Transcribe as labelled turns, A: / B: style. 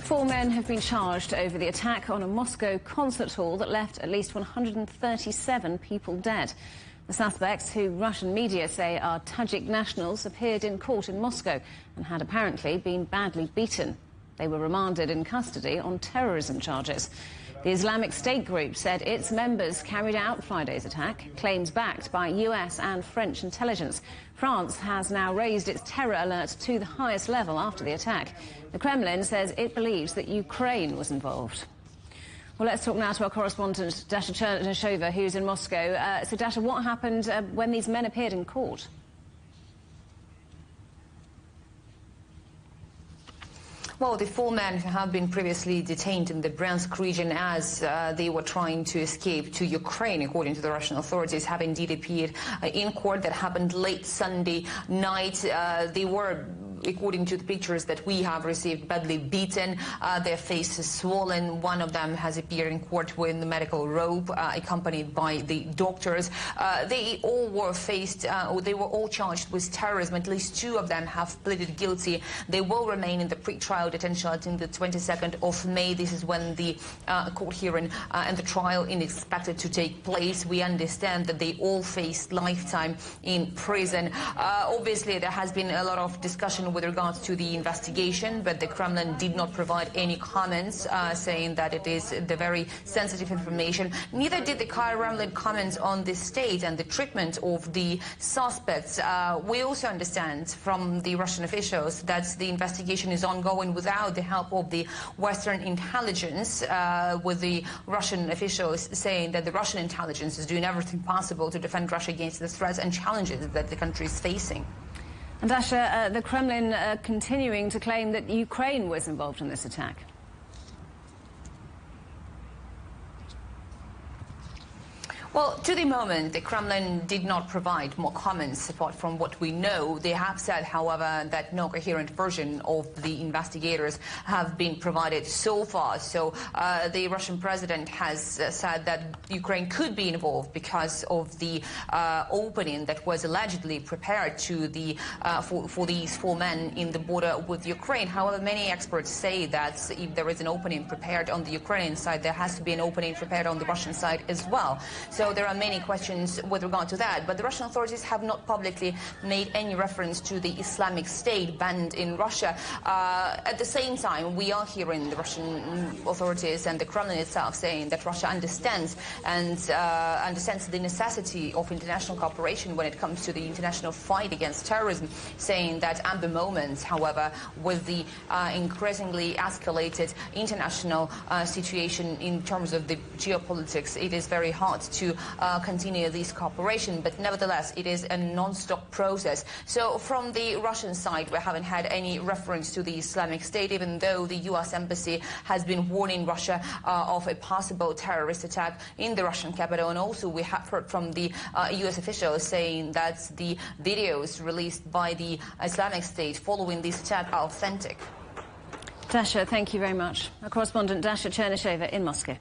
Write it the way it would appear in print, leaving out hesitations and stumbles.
A: 4 men have been charged over the attack on a Moscow concert hall that left at least 137 people dead. The suspects, who Russian media say are Tajik nationals, appeared in court in Moscow and had apparently been badly beaten. They were remanded in custody on terrorism charges. The Islamic State group said its members carried out Friday's attack, claims backed by US and French intelligence. France has now raised its terror alert to the highest level after the attack. The Kremlin says it believes that Ukraine was involved. Well, let's talk now to our correspondent, Dasha Chernyshyova, who's in Moscow. So, Dasha, what happened when these men appeared in court?
B: Well, the 4 men have been previously detained in the Bryansk region as they were trying to escape to Ukraine, according to the Russian authorities, have indeed appeared in court. That happened late Sunday night. They were, according to the pictures that we have received, badly beaten. Their faces swollen. One of them has appeared in court with the medical robe, accompanied by the doctors. They all were they were all charged with terrorism. At least 2 of them have pleaded guilty. They will remain in the pre-trial detention until the 22nd of May. This is when the court hearing and the trial is expected to take place. We understand that they all faced lifetime in prison. Obviously, there has been a lot of discussion with regards to the investigation, but the Kremlin did not provide any comments, saying that it is the very sensitive information. Neither did the Kremlin comment on the state and the treatment of the suspects. We also understand from the Russian officials that the investigation is ongoing without the help of the Western intelligence, with the Russian officials saying that the Russian intelligence is doing everything possible to defend Russia against the threats and challenges that the country is facing.
A: And Dasha, the Kremlin continuing to claim that Ukraine was involved in this attack.
B: Well, to the moment, the Kremlin did not provide more comments apart from what we know. They have said, however, that no coherent version of the investigators have been provided so far. So the Russian president has said that Ukraine could be involved because of the opening that was allegedly prepared to for these 4 men in the border with Ukraine. However, many experts say that if there is an opening prepared on the Ukrainian side, there has to be an opening prepared on the Russian side as well. So there are many questions with regard to that, but the Russian authorities have not publicly made any reference to the Islamic State banned in Russia. At the same time, we are hearing the Russian authorities and the Kremlin itself saying that Russia understands the necessity of international cooperation when it comes to the international fight against terrorism, saying that at the moment, however, with the increasingly escalated international situation in terms of the geopolitics, it is very hard to continue this cooperation, but nevertheless it is a non-stop process. So from the Russian side, we haven't had any reference to the Islamic State, even though the US embassy has been warning Russia of a possible terrorist attack in the Russian capital. And also we have heard from the US officials saying that the videos released by the Islamic State following this attack are authentic.
A: Dasha, thank you very much. Our correspondent Dasha Chernyshyova in Moscow.